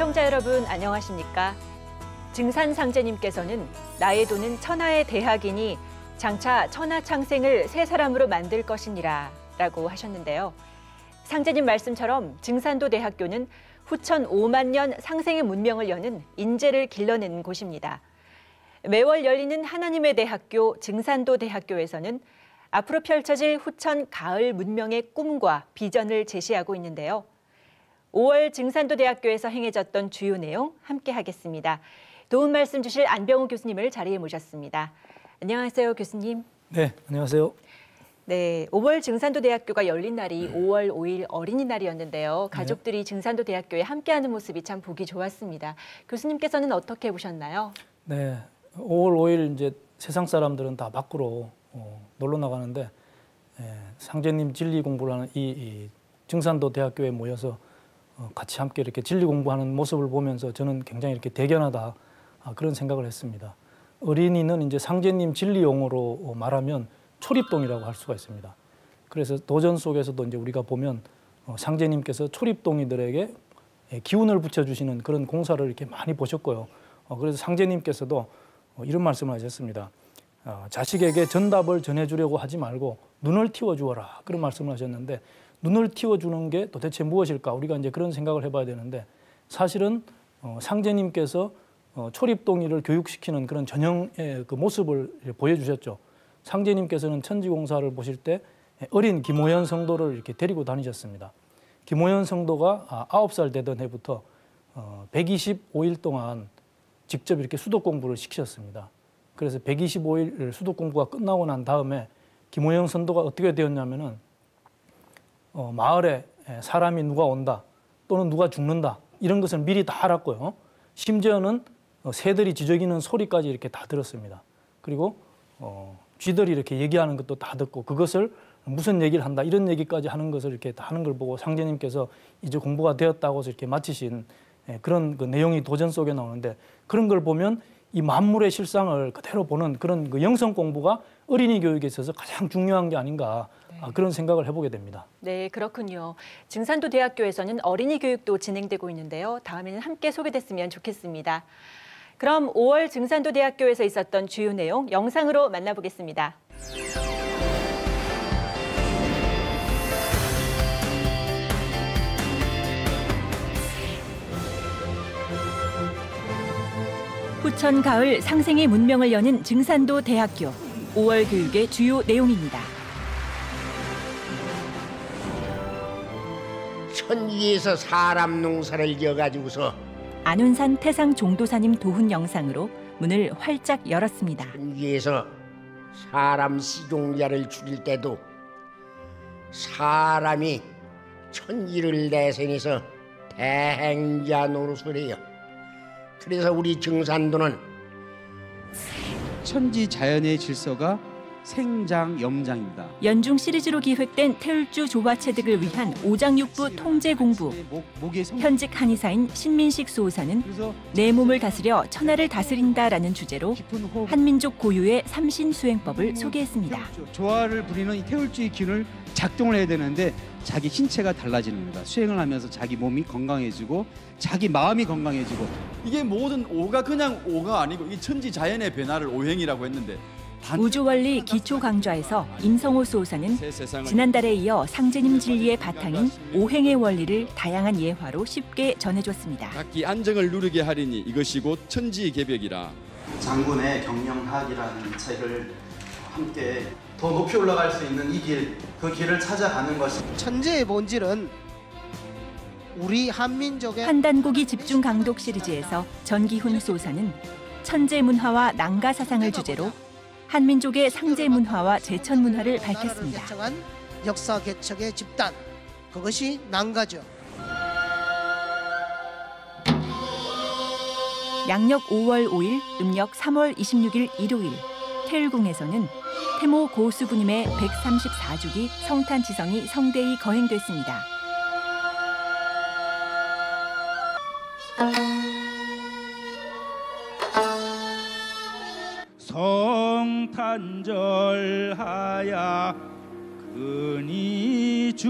시청자 여러분 안녕하십니까? 증산상제님께서는 나의 돈은 천하의 대학이니 장차 천하창생을 새 사람으로 만들 것이니라 라고 하셨는데요. 상제님 말씀처럼 증산도 대학교는 후천 5만 년 상생의 문명을 여는 인재를 길러내는 곳입니다. 매월 열리는 하나님의 대학교 증산도 대학교에서는 앞으로 펼쳐질 후천 가을 문명의 꿈과 비전을 제시하고 있는데요. 5월 증산도 대학교에서 행해졌던 주요 내용 함께 하겠습니다. 도움 말씀 주실 안병우 교수님을 자리에 모셨습니다. 안녕하세요, 교수님. 네, 안녕하세요. 네, 5월 증산도 대학교가 열린 날이 5월 5일 어린이날이었는데요. 가족들이 증산도 대학교에 함께하는 모습이 참 보기 좋았습니다. 교수님께서는 어떻게 보셨나요? 네, 5월 5일 이제 세상 사람들은 다 밖으로 놀러 나가는데 상제님 진리 공부를 하는 이 증산도 대학교에 모여서 같이 함께 이렇게 진리 공부하는 모습을 보면서 저는 굉장히 이렇게 대견하다 그런 생각을 했습니다. 어린이는 이제 상제님 진리 용어로 말하면 초립동이라고 할 수가 있습니다. 그래서 도전 속에서도 이제 우리가 보면 상제님께서 초립동이들에게 기운을 붙여주시는 그런 공사를 이렇게 많이 보셨고요. 그래서 상제님께서도 이런 말씀을 하셨습니다. 자식에게 전답을 전해주려고 하지 말고 눈을 틔워주어라 그런 말씀을 하셨는데 눈을 틔워주는 게 도대체 무엇일까? 우리가 이제 그런 생각을 해봐야 되는데 사실은 상제님께서 초립동이를 교육시키는 그런 전형의 그 모습을 보여주셨죠. 상제님께서는 천지공사를 보실 때 어린 김호연 성도를 이렇게 데리고 다니셨습니다. 김호연 성도가 9살 되던 해부터 125일 동안 직접 이렇게 수도 공부를 시키셨습니다. 그래서 125일 수도 공부가 끝나고 난 다음에 김호영 선도가 어떻게 되었냐면은 마을에 사람이 누가 온다 또는 누가 죽는다 이런 것을 미리 다 알았고요. 심지어는 새들이 지저귀는 소리까지 이렇게 다 들었습니다. 그리고 쥐들이 이렇게 얘기하는 것도 다 듣고 그것을 무슨 얘기를 한다 이런 얘기까지 하는 것을 이렇게 다 하는 걸 보고 상제님께서 이제 공부가 되었다고 해서 이렇게 마치신 그런 그 내용이 도전 속에 나오는데 그런 걸 보면 이 만물의 실상을 그대로 보는 그런 그 영성 공부가 어린이 교육에 있어서 가장 중요한 게 아닌가 그런 생각을 해보게 됩니다. 네, 그렇군요. 증산도 대학교에서는 어린이 교육도 진행되고 있는데요. 다음에는 함께 소개됐으면 좋겠습니다. 그럼 5월 증산도 대학교에서 있었던 주요 내용 영상으로 만나보겠습니다. 후천 가을 상생의 문명을 여는 증산도 대학교 5월 교육의 주요 내용입니다. 천지에서 사람 농사를 지어가지고서 안운산 태상 종도사님 도훈 영상으로 문을 활짝 열었습니다. 천지에서 사람 시종자를 죽일 때도 사람이 천지를 내세내서 대행자 노릇을 해요. 그래서 우리 증산도는 천지 자연의 질서가 생장염장입니다. 연중 시리즈로 기획된 태울주 조화체득을 위한 오장육부 통제 공부. 현직 한의사인 신민식 수호사는 내 몸을 다스려 천하를 다스린다라는 주제로 한민족 고유의 삼신수행법을 소개했습니다. 조화를 부리는 이 태울주의 기운을 작동을 해야 되는데 자기 신체가 달라지는 겁니다. 수행을 하면서 자기 몸이 건강해지고 자기 마음이 건강해지고 이게 모든 오가 그냥 오가 아니고 이 천지 자연의 변화를 오행이라고 했는데 우주원리 기초강좌에서 임성호 수호사는 지난달에 이어 상제님 진리의 바탕인 오행의 원리를 다양한 예화로 쉽게 전해줬습니다. 각기 안정을 누리게 하리니 이것이 곧 천지개벽이라. 장군의 경영학이라는 책을 함께 더 높이 올라갈 수 있는 이 길, 그 길을 찾아가는 것이 천재의 본질은 우리 한민족의 한단고기 집중 강독 시리즈에서 전기훈 수호사는 천재 문화와 난가 사상을 주제로 한민족의 상제 문화와 제천 문화를 밝혔습니다. 개척한 역사 개척의 집단, 그것이 난가죠. 양력 5월 5일, 음력 3월 26일 일요일, 태을궁에서는 태모 고수부님의 134주기 성탄지성이 성대히 거행됐습니다. 성탄절하야 근이주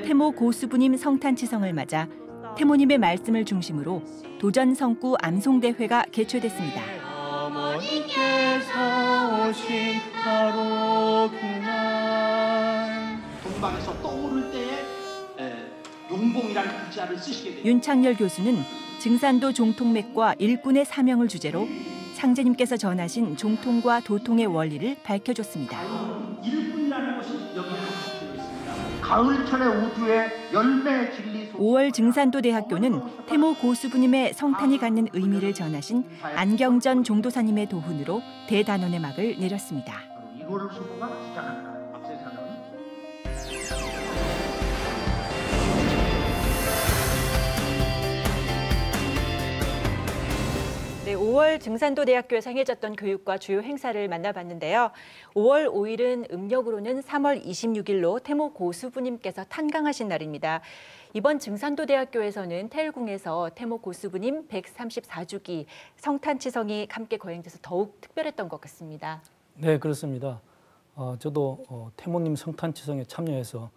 태모 고수부님 성탄치성을 맞아 태모님의 말씀을 중심으로 도전 성구 암송대회가 개최됐습니다. 어머니께서 오신 바로 그날 동방에서 떠오를 때에 용봉이라는 글자를 쓰시게 됩니다. 윤창열 교수는 증산도 종통맥과 일꾼의 사명을 주제로 상제님께서 전하신 종통과 도통의 원리를 밝혀줬습니다. 일꾼이라는 것이 여기 함축되어 있습니다. 가을철의 우주의 열매 진리 속 5월 증산도 대학교는 태모 고수부님의 성탄이 갖는 의미를 전하신 안경전 종도사님의 도훈으로 대단원의 막을 내렸습니다. 이거를 수고가 주장한다. 앞세상은 네, 5월 증산도 대학교에서 행해졌던 교육과 주요 행사를 만나봤는데요. 5월 5일은 음력으로는 3월 26일로 태모 고수부님께서 탄강하신 날입니다. 이번 증산도 대학교에서는 태일궁에서 태모 고수부님 134주기 성탄치성이 함께 거행돼서 더욱 특별했던 것 같습니다. 네, 그렇습니다. 저도 태모님 성탄치성에 참여해서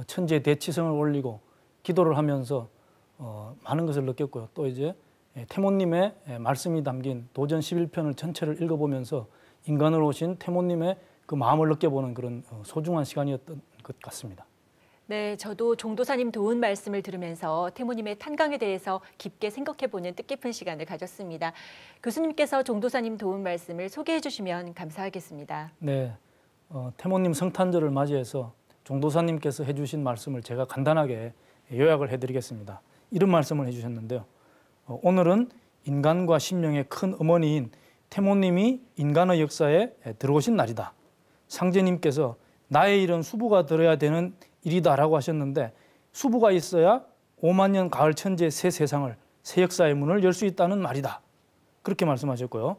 천지의 대치성을 올리고 기도를 하면서 많은 것을 느꼈고요. 또 이제 태모님의 말씀이 담긴 도전 11편을 전체를 읽어보면서 인간으로 오신 태모님의 그 마음을 느껴보는 그런 소중한 시간이었던 것 같습니다. 네, 저도 종도사님 도운 말씀을 들으면서 태모님의 탄강에 대해서 깊게 생각해보는 뜻깊은 시간을 가졌습니다. 교수님께서 종도사님 도운 말씀을 소개해 주시면 감사하겠습니다. 네, 태모님 성탄절을 맞이해서 종도사님께서 해주신 말씀을 제가 간단하게 요약을 해드리겠습니다. 이런 말씀을 해주셨는데요. 오늘은 인간과 심령의 큰 어머니인 태모님이 인간의 역사에 들어오신 날이다. 상제님께서 나의 일은 수부가 들어야 되는 일이다라고 하셨는데 수부가 있어야 5만 년 가을 천지의 새 세상을 새 역사의 문을 열 수 있다는 말이다. 그렇게 말씀하셨고요.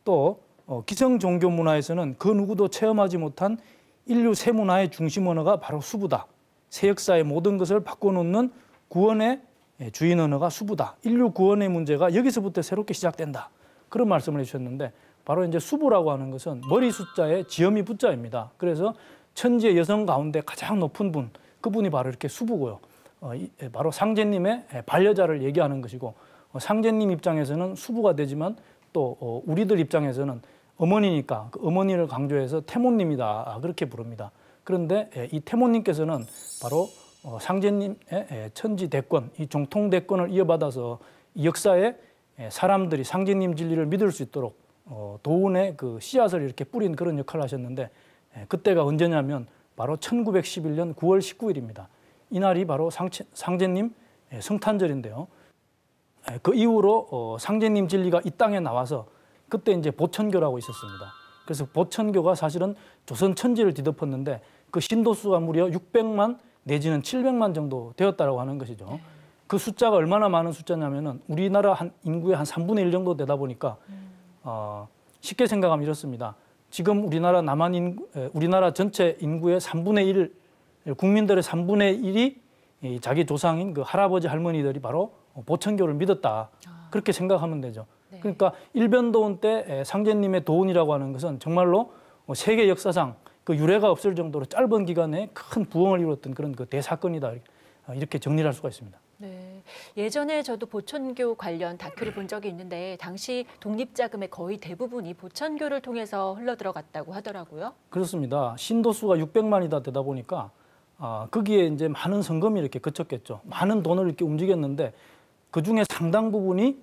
또 기성 종교 문화에서는 그 누구도 체험하지 못한 인류 새 문화의 중심 언어가 바로 수부다. 새 역사의 모든 것을 바꿔놓는 구원의 주인 언어가 수부다. 인류 구원의 문제가 여기서부터 새롭게 시작된다. 그런 말씀을 해주셨는데 바로 이제 수부라고 하는 것은 머리 숫자에 지엄이 부자입니다. 그래서 천지의 여성 가운데 가장 높은 분, 그분이 바로 이렇게 수부고요. 바로 상제님의 반려자를 얘기하는 것이고 상제님 입장에서는 수부가 되지만 또 우리들 입장에서는 어머니니까 그 어머니를 강조해서 태모님이다 그렇게 부릅니다. 그런데 이 태모님께서는 바로 상제님의 천지 대권, 이 종통 대권을 이어받아서 이 역사에 사람들이 상제님 진리를 믿을 수 있도록 도운의 그 씨앗을 이렇게 뿌린 그런 역할을 하셨는데 그때가 언제냐면 바로 1911년 9월 19일입니다. 이날이 바로 상제님 성탄절인데요. 그 이후로 상제님 진리가 이 땅에 나와서 그때 이제 보천교라고 있었습니다. 그래서 보천교가 사실은 조선 천지를 뒤덮었는데 그 신도수가 무려 600만 내지는 700만 정도 되었다라고 하는 것이죠. 그 숫자가 얼마나 많은 숫자냐면은 우리나라 인구의 한 3분의 1 정도 되다 보니까 쉽게 생각하면 이렇습니다. 지금 우리나라 전체 인구의 3분의 1, 국민들의 3분의 1이 자기 조상인 그 할아버지 할머니들이 바로 보천교를 믿었다. 그렇게 생각하면 되죠. 네. 그러니까 일변도원 때 상제님의 도운이라고 하는 것은 정말로 세계 역사상 그 유례가 없을 정도로 짧은 기간에 큰 부흥을 이뤘던 그런 그 대사건이다. 이렇게 정리를 할 수가 있습니다. 네, 예전에 저도 보천교 관련 다큐를 본 적이 있는데 당시 독립자금의 거의 대부분이 보천교를 통해서 흘러들어갔다고 하더라고요. 그렇습니다. 신도수가 600만이다 되다 보니까 거기에 이제 많은 성금이 이렇게 그쳤겠죠. 많은 돈을 이렇게 움직였는데 그중에 상당 부분이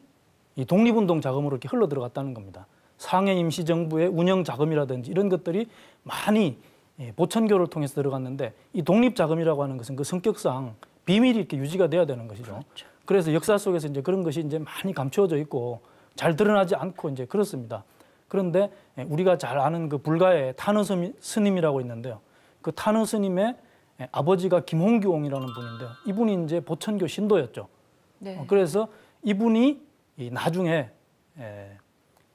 이 독립운동 자금으로 이렇게 흘러들어갔다는 겁니다. 상해 임시정부의 운영 자금이라든지 이런 것들이 많이 보천교를 통해서 들어갔는데 이 독립자금이라고 하는 것은 그 성격상 비밀이 이렇게 유지가 돼야 되는 것이죠. 그렇죠. 그래서 역사 속에서 이제 그런 것이 이제 많이 감추어져 있고 잘 드러나지 않고 이제 그렇습니다. 그런데 우리가 잘 아는 그 불가의 탄허 스님이라고 있는데요. 그 탄허 스님의 아버지가 김홍규옹이라는 분인데요. 이분이 이제 보천교 신도였죠. 네. 그래서 이분이 나중에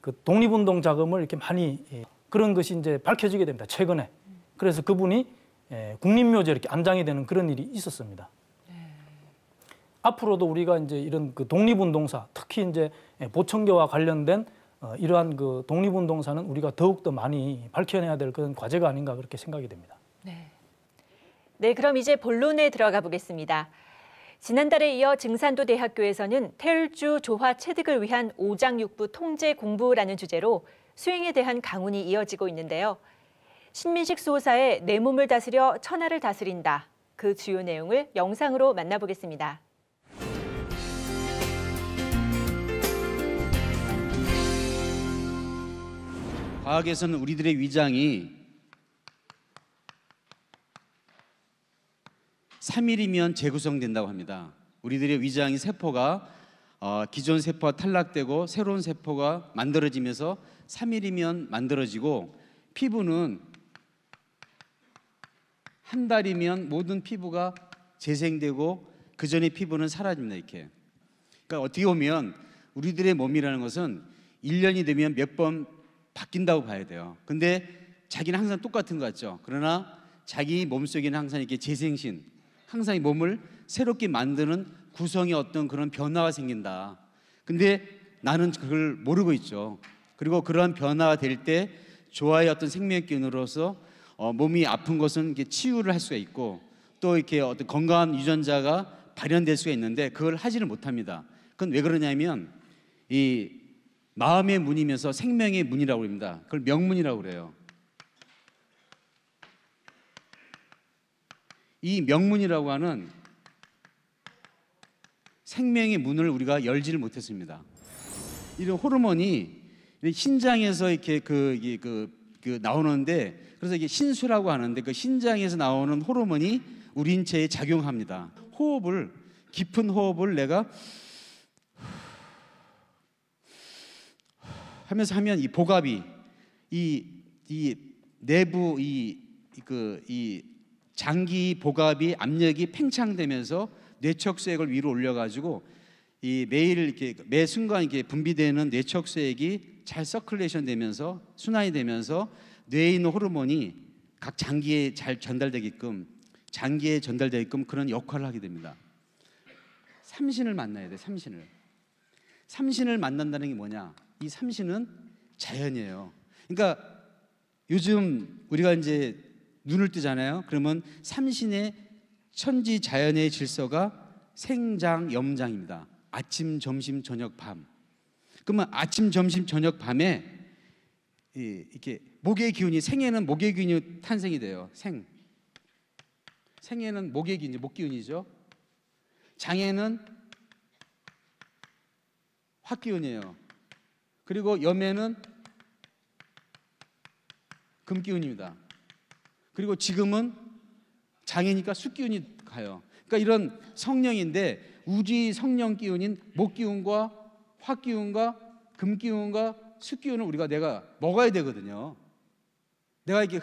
그 독립운동 자금을 이렇게 많이 그런 것이 이제 밝혀지게 됩니다. 최근에. 그래서 그분이 국립묘지에 이렇게 안장이 되는 그런 일이 있었습니다. 앞으로도 우리가 이제 이런 그 독립운동사, 특히 이제 보천교와 관련된 이러한 그 독립운동사는 우리가 더욱더 많이 밝혀내야 될 그런 과제가 아닌가 그렇게 생각이 됩니다. 네, 그럼 이제 본론에 들어가 보겠습니다. 지난달에 이어 증산도대학교에서는 태을주 조화 체득을 위한 오장육부 통제 공부라는 주제로 수행에 대한 강운이 이어지고 있는데요. 신민식 수호사의 내 몸을 다스려 천하를 다스린다. 그 주요 내용을 영상으로 만나보겠습니다. 과학에서는 우리들의 위장이 3일이면 재구성된다고 합니다. 우리들의 위장이 세포가 기존 세포가 탈락되고 새로운 세포가 만들어지면서 3일이면 만들어지고 피부는 한 달이면 모든 피부가 재생되고 그 전의 피부는 사라집니다. 이렇게. 그러니까 어떻게 보면 우리들의 몸이라는 것은 1년이 되면 몇 번 바뀐다고 봐야 돼요. 근데 자기는 항상 똑같은 것 같죠. 그러나 자기 몸속에는 항상 이렇게 재생신, 항상 이 몸을 새롭게 만드는 구성의 어떤 그런 변화가 생긴다. 근데 나는 그걸 모르고 있죠. 그리고 그러한 변화가 될 때 조화의 어떤 생명의 기운으로서 몸이 아픈 것은 이렇게 치유를 할 수가 있고 또 이렇게 어떤 건강한 유전자가 발현될 수가 있는데 그걸 하지를 못합니다. 그건 왜 그러냐면 이 마음의 문이면서 생명의 문이라고 합니다. 그걸 명문이라고 그래요. 이 명문이라고 하는 생명의 문을 우리가 열지를 못했습니다. 이런 호르몬이 신장에서 이렇게 나오는데 그래서 이게 신수라고 하는데 그 신장에서 나오는 호르몬이 우리 인체에 작용합니다. 호흡을 깊은 호흡을 내가 하면서 하면 이 복압이 이 내부 이 장기 복압이 압력이 팽창되면서 뇌척수액을 위로 올려가지고 이 매일 이렇게 매 순간 이렇게 분비되는 뇌척수액이 잘 서큘레이션 되면서 순환이 되면서 뇌에 있는 호르몬이 각 장기에 잘 전달되게끔 그런 역할을 하게 됩니다. 삼신을 만나야 돼. 삼신을 만난다는 게 뭐냐? 이 삼신은 자연이에요. 그러니까 요즘 우리가 이제 눈을 뜨잖아요. 그러면 삼신의 천지 자연의 질서가 생장, 염장입니다. 아침, 점심, 저녁, 밤. 그러면 아침, 점심, 저녁, 밤에 이렇게 목의 기운이 생에는 목의 기운이 탄생이 돼요. 생에는 목의 기운이 목 기운이죠. 장에는 화 기운이에요. 그리고 염에는 금 기운입니다. 그리고 지금은 장이니까 수 기운이 가요. 그러니까 이런 성령인데 우주의 성령 기운인 목 기운과 화 기운과 금 기운과 수 기운을 내가 먹어야 되거든요. 내가 이게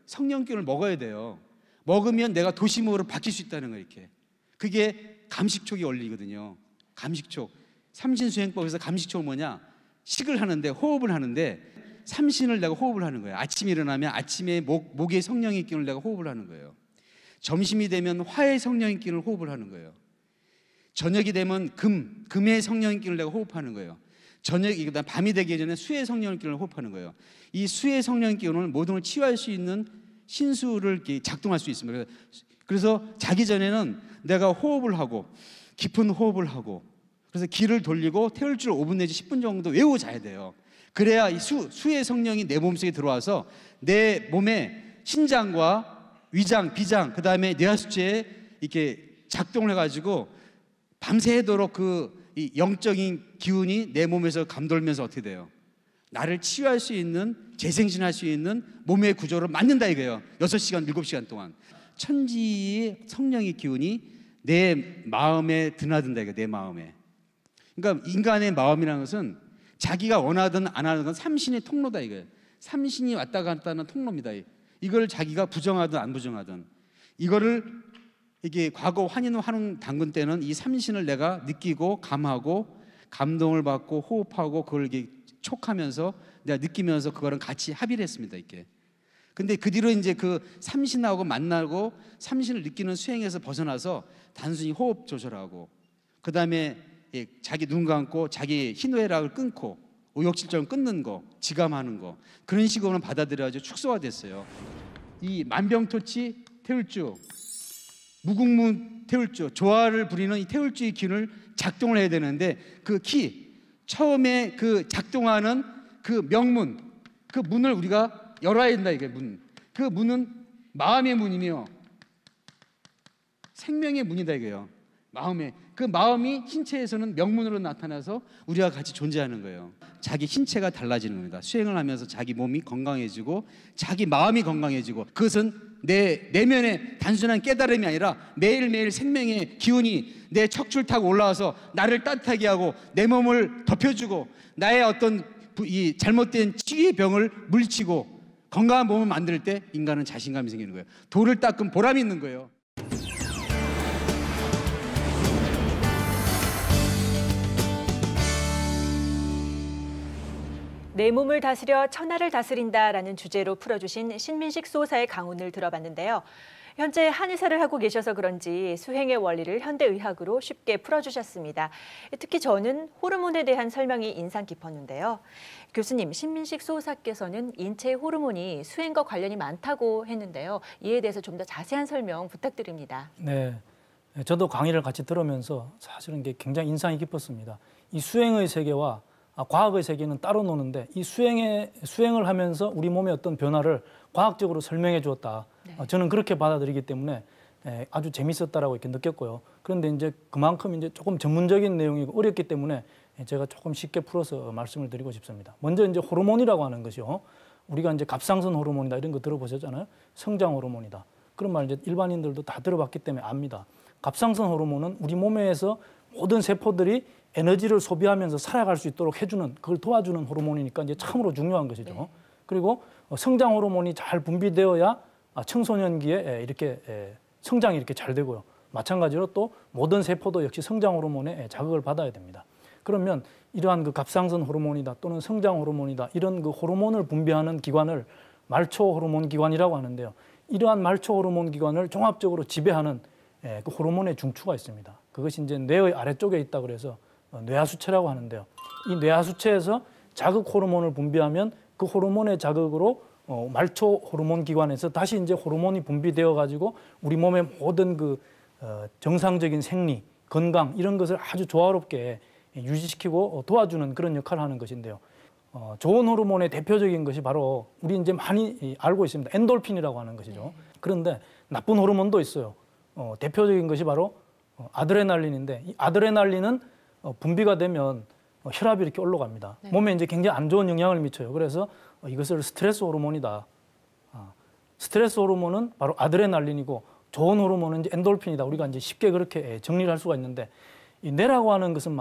성령 기운을 먹어야 돼요. 먹으면 내가 도심으로 바뀔 수 있다는 거예요. 이렇게. 그게 감식촉의 원리거든요. 감식촉. 삼신수행법에서 감식촉은 뭐냐? 식을 하는데 호흡을 하는데 삼신을 내가 호흡을 하는 거예요. 아침에 일어나면 아침에 목의 성령의 기운을 내가 호흡을 하는 거예요. 점심이 되면 화의 성령의 기운을 호흡을 하는 거예요. 저녁이 되면 금의 성령의 기운을 내가 호흡하는 거예요. 그다음 밤이 되기 전에 수의 성령의 기운을 호흡하는 거예요. 이 수의 성령의 기운을 모든 걸 치유할 수 있는 신수를 이렇게 작동할 수 있습니다. 그래서 자기 전에는 내가 호흡을 하고 깊은 호흡을 하고 그래서 기를 돌리고 태울줄 5분 내지 10분 정도 외우고 자야 돼요. 그래야 이 수의 성령이 내 몸속에 들어와서 내 몸의 신장과 위장, 비장, 그 다음에 뇌하수체에 이렇게 작동을 해가지고 밤새도록 이 영적인 기운이 내 몸에서 감돌면서 어떻게 돼요? 나를 치유할 수 있는, 재생신할 수 있는 몸의 구조를 만든다 이거예요. 6시간, 7시간 동안. 천지의 성령의 기운이 내 마음에 드나든다 이거예요. 내 마음에. 그러니까 인간의 마음이라는 것은 자기가 원하든 안 하든 삼신의 통로다 이거예요. 삼신이 왔다 갔다 하는 통로입니다. 이걸 자기가 부정하든 안 부정하든 이거를 이게 과거 환인 당군 때는 이 삼신을 내가 느끼고 감하고 감동을 받고 호흡하고 그걸 이렇게 촉하면서 내가 느끼면서 그거랑 같이 합의를 했습니다. 이렇게. 근데 그 뒤로 이제 그 삼신하고 만나고 삼신을 느끼는 수행에서 벗어나서 단순히 호흡 조절하고 그 다음에 자기 눈 감고 자기 희노애락을 끊고 오욕칠정 끊는 거, 지감하는 거 그런 식으로는 받아들여가지고 축소가 됐어요. 이 만병토치 태울주 무궁무 태울주, 조화를 부리는 이 태울주의 기운을 작동을 해야 되는데 그 키, 처음에 그 작동하는 그 명문, 그 문을 우리가 열어야 된다 이게 문. 그 문은 마음의 문이며 생명의 문이다 이거예요. 마음의 그 마음이 신체에서는 명문으로 나타나서 우리가 같이 존재하는 거예요. 자기 신체가 달라지는 겁니다. 수행을 하면서 자기 몸이 건강해지고 자기 마음이 건강해지고 그것은 내 내면의 단순한 깨달음이 아니라 매일매일 생명의 기운이 내 척추를 타고 올라와서 나를 따뜻하게 하고 내 몸을 덮여주고 나의 어떤 이 잘못된 치유의 병을 물리치고 건강한 몸을 만들 때 인간은 자신감이 생기는 거예요. 돌을 닦은 보람이 있는 거예요. 내 몸을 다스려 천하를 다스린다라는 주제로 풀어주신 신민식 수호사의 강론을 들어봤는데요. 현재 한의사를 하고 계셔서 그런지 수행의 원리를 현대의학으로 쉽게 풀어주셨습니다. 특히 저는 호르몬에 대한 설명이 인상 깊었는데요. 교수님, 신민식 수호사께서는 인체의 호르몬이 수행과 관련이 많다고 했는데요. 이에 대해서 좀 더 자세한 설명 부탁드립니다. 네, 저도 강의를 같이 들으면서 사실은 이게 굉장히 인상이 깊었습니다. 이 수행의 세계와 과학의 세계는 따로 노는데 이 수행을 하면서 우리 몸의 어떤 변화를 과학적으로 설명해 주었다. 네. 저는 그렇게 받아들이기 때문에 아주 재밌었다라고 이렇게 느꼈고요. 그런데 이제 그만큼 이제 조금 전문적인 내용이고 어렵기 때문에 제가 조금 쉽게 풀어서 말씀을 드리고 싶습니다. 먼저 이제 호르몬이라고 하는 것이요. 우리가 이제 갑상선 호르몬이다 이런 거 들어보셨잖아요. 성장 호르몬이다. 그런 말 이제 일반인들도 다 들어봤기 때문에 압니다. 갑상선 호르몬은 우리 몸에서 모든 세포들이 에너지를 소비하면서 살아갈 수 있도록 해주는 그걸 도와주는 호르몬이니까 이제 참으로 중요한 것이죠. 네. 그리고 성장 호르몬이 잘 분비되어야 청소년기에 이렇게 성장이 이렇게 잘 되고요. 마찬가지로 또 모든 세포도 역시 성장 호르몬에 자극을 받아야 됩니다. 그러면 이러한 그 갑상선 호르몬이다 또는 성장 호르몬이다 이런 그 호르몬을 분비하는 기관을 말초 호르몬 기관이라고 하는데요. 이러한 말초 호르몬 기관을 종합적으로 지배하는 그 호르몬의 중추가 있습니다. 그것이 이제 뇌의 아래쪽에 있다 그래서 뇌하수체라고 하는데요. 이 뇌하수체에서 자극 호르몬을 분비하면 그 호르몬의 자극으로 말초 호르몬 기관에서 다시 이제 호르몬이 분비되어 가지고 우리 몸의 모든 그 정상적인 생리, 건강 이런 것을 아주 조화롭게 유지시키고 도와주는 그런 역할을 하는 것인데요. 좋은 호르몬의 대표적인 것이 바로 우리 이제 많이 알고 있습니다. 엔돌핀이라고 하는 것이죠. 그런데 나쁜 호르몬도 있어요. 대표적인 것이 바로 아드레날린인데 이 아드레날린은 분비가 되면 혈압이 이렇게 올라갑니다. 네. 몸에 이제 굉장히 안 좋은 영향을 미쳐요. 그래서 이것을 스트레스 호르몬이다. 스트레스 호르몬은 바로 아드레날린이고 좋은 호르몬은 이제 엔돌핀이다. 우리가 이제 쉽게 그렇게 정리를 할 수가 있는데 이 뇌라고 하는 것은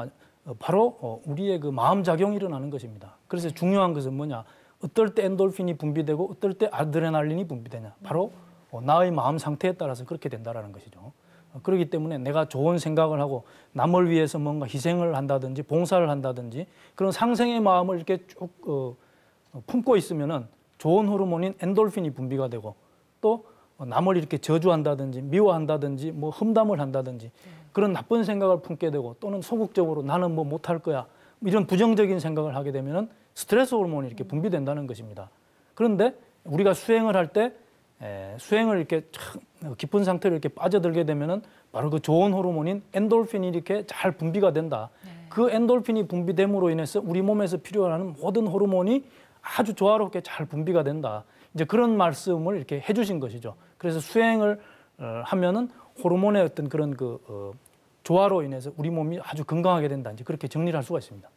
바로 우리의 그 마음 작용이 일어나는 것입니다. 그래서 중요한 것은 뭐냐? 어떨 때 엔돌핀이 분비되고 어떨 때 아드레날린이 분비되냐? 바로 나의 마음 상태에 따라서 그렇게 된다라는 것이죠. 그렇기 때문에 내가 좋은 생각을 하고 남을 위해서 뭔가 희생을 한다든지 봉사를 한다든지 그런 상생의 마음을 이렇게 쭉 품고 있으면은 좋은 호르몬인 엔돌핀이 분비가 되고 또 남을 이렇게 저주한다든지 미워한다든지 뭐 험담을 한다든지 그런 나쁜 생각을 품게 되고 또는 소극적으로 나는 뭐 못할 거야 이런 부정적인 생각을 하게 되면은 스트레스 호르몬이 이렇게 분비된다는 것입니다. 그런데 우리가 수행을 할 때 수행을 이렇게 깊은 상태로 이렇게 빠져들게 되면은 바로 그 좋은 호르몬인 엔돌핀이 이렇게 잘 분비가 된다. 네. 그 엔돌핀이 분비됨으로 인해서 우리 몸에서 필요한 모든 호르몬이 아주 조화롭게 잘 분비가 된다. 이제 그런 말씀을 이렇게 해주신 것이죠. 그래서 수행을 하면은 호르몬의 어떤 그런 그 조화로 인해서 우리 몸이 아주 건강하게 된다. 이제 그렇게 정리를 할 수가 있습니다.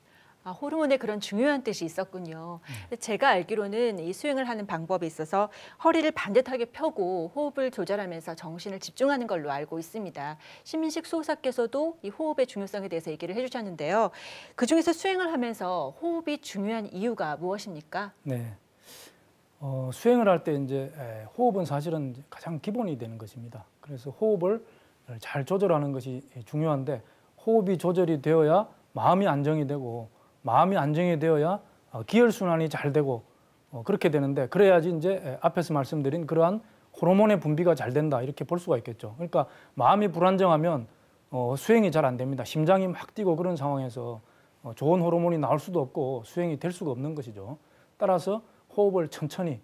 호르몬에 그런 중요한 뜻이 있었군요. 제가 알기로는 이 수행을 하는 방법에 있어서 허리를 반듯하게 펴고 호흡을 조절하면서 정신을 집중하는 걸로 알고 있습니다. 신민식 수호사께서도 이 호흡의 중요성에 대해서 얘기를 해주셨는데요. 그중에서 수행을 하면서 호흡이 중요한 이유가 무엇입니까? 네, 수행을 할 때 이제 호흡은 사실은 가장 기본이 되는 것입니다. 그래서 호흡을 잘 조절하는 것이 중요한데 호흡이 조절이 되어야 마음이 안정이 되고 마음이 안정이 되어야 기혈순환이 잘 되고 그렇게 되는데 그래야지 이제 앞에서 말씀드린 그러한 호르몬의 분비가 잘 된다 이렇게 볼 수가 있겠죠. 그러니까 마음이 불안정하면 수행이 잘 안 됩니다. 심장이 막 뛰고 그런 상황에서 좋은 호르몬이 나올 수도 없고 수행이 될 수가 없는 것이죠. 따라서 호흡을 천천히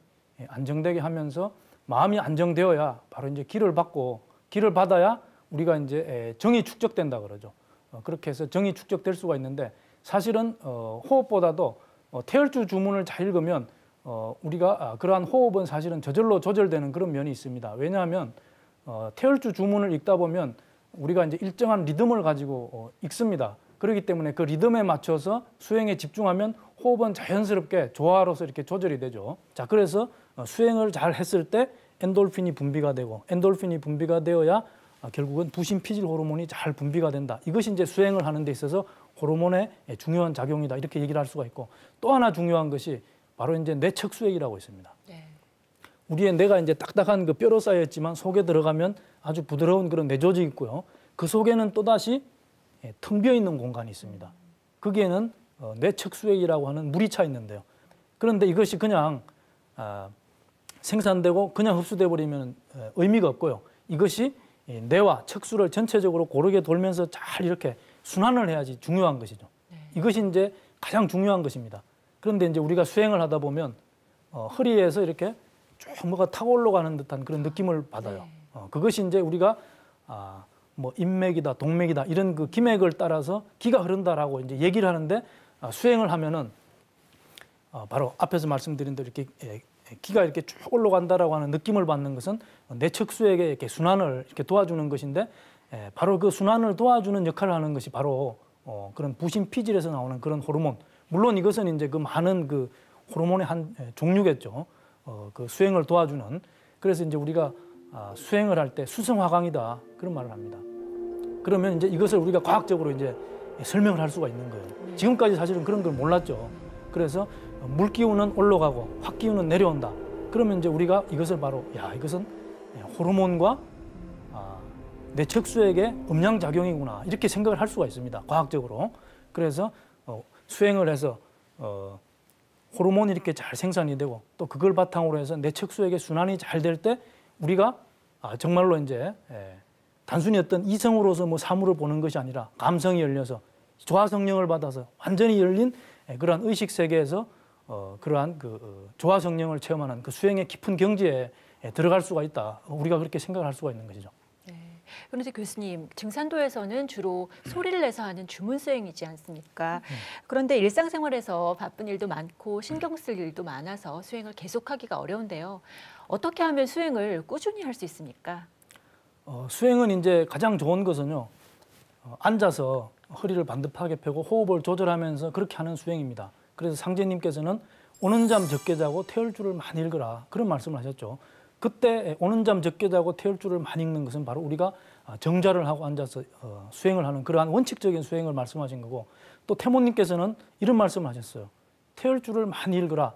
안정되게 하면서 마음이 안정되어야 바로 이제 기를 받고 기를 받아야 우리가 이제 정이 축적된다 그러죠. 그렇게 해서 정이 축적될 수가 있는데 사실은 호흡보다도 태혈주 주문을 잘 읽으면 우리가 그러한 호흡은 사실은 저절로 조절되는 그런 면이 있습니다. 왜냐하면 태혈주 주문을 읽다 보면 우리가 이제 일정한 리듬을 가지고 읽습니다. 그렇기 때문에 그 리듬에 맞춰서 수행에 집중하면 호흡은 자연스럽게 조화로서 이렇게 조절이 되죠. 자, 그래서 수행을 잘 했을 때 엔돌핀이 분비가 되고 엔돌핀이 분비가 되어야 결국은 부신 피질 호르몬이 잘 분비가 된다. 이것이 이제 수행을 하는 데 있어서 호르몬의 중요한 작용이다. 이렇게 얘기를 할 수가 있고 또 하나 중요한 것이 바로 이제 뇌척 수액이라고 있습니다. 네. 우리의 뇌가 이제 딱딱한 그 뼈로 쌓여 있지만 속에 들어가면 아주 부드러운 그런 뇌 조직이 있고요. 그 속에는 또다시 텅 비어 있는 공간이 있습니다. 거기에는 뇌척 수액이라고 하는 물이 차 있는데요. 그런데 이것이 그냥 생산되고 그냥 흡수돼 버리면 의미가 없고요. 이것이 뇌와 척수를 전체적으로 고르게 돌면서 잘 이렇게 순환을 해야지 중요한 것이죠. 네. 이것이 이제 가장 중요한 것입니다. 그런데 이제 우리가 수행을 하다 보면 허리에서 이렇게 쭉 뭐가 타고 올라가는 듯한 그런 느낌을 받아요. 네. 그것이 이제 우리가 뭐 인맥이다, 동맥이다 이런 그 기맥을 따라서 기가 흐른다라고 이제 얘기를 하는데 수행을 하면은 바로 앞에서 말씀드린 대로 이렇게 기가 이렇게 쭉 올라간다라고 하는 느낌을 받는 것은 뇌척수에게 이렇게 순환을 이렇게 도와주는 것인데 바로 그 순환을 도와주는 역할을 하는 것이 바로 그런 부신 피질에서 나오는 그런 호르몬. 물론 이것은 이제 그 많은 그 호르몬의 한 종류겠죠. 그 수행을 도와주는. 그래서 이제 우리가 수행을 할 때 수성화강이다 그런 말을 합니다. 그러면 이제 이것을 우리가 과학적으로 이제 설명을 할 수가 있는 거예요. 지금까지 사실은 그런 걸 몰랐죠. 그래서 물 기운은 올라가고 화학 기운은 내려온다. 그러면 이제 우리가 이것을 바로 이것은 호르몬과 뇌척수액의 음양작용이구나 이렇게 생각을 할 수가 있습니다. 과학적으로. 그래서 수행을 해서 호르몬이 이렇게 잘 생산이 되고 또 그걸 바탕으로 해서 뇌척수액의 순환이 잘 될 때 우리가 정말로 이제 단순히 어떤 이성으로서 뭐 사물을 보는 것이 아니라 감성이 열려서 조화성령을 받아서 완전히 열린 그러한 의식 세계에서 그러한 그 조화성령을 체험하는 그 수행의 깊은 경지에 들어갈 수가 있다. 우리가 그렇게 생각을 할 수가 있는 것이죠. 네. 그런데 교수님, 증산도에서는 주로 소리를 내서 하는 주문 수행이지 않습니까? 그런데 일상생활에서 바쁜 일도 많고 신경 쓸 일도 많아서 수행을 계속하기가 어려운데요. 어떻게 하면 수행을 꾸준히 할 수 있습니까? 수행은 이제 가장 좋은 것은요. 앉아서 허리를 반듯하게 펴고 호흡을 조절하면서 그렇게 하는 수행입니다. 그래서 상제님께서는 오는 잠 적게 자고 태울줄을 많이 읽으라 그런 말씀을 하셨죠. 그때 오는 잠 적게 자고 태울줄을 많이 읽는 것은 바로 우리가 정좌를 하고 앉아서 수행을 하는 그러한 원칙적인 수행을 말씀하신 거고 또 태모님께서는 이런 말씀을 하셨어요. 태울줄을 많이 읽으라.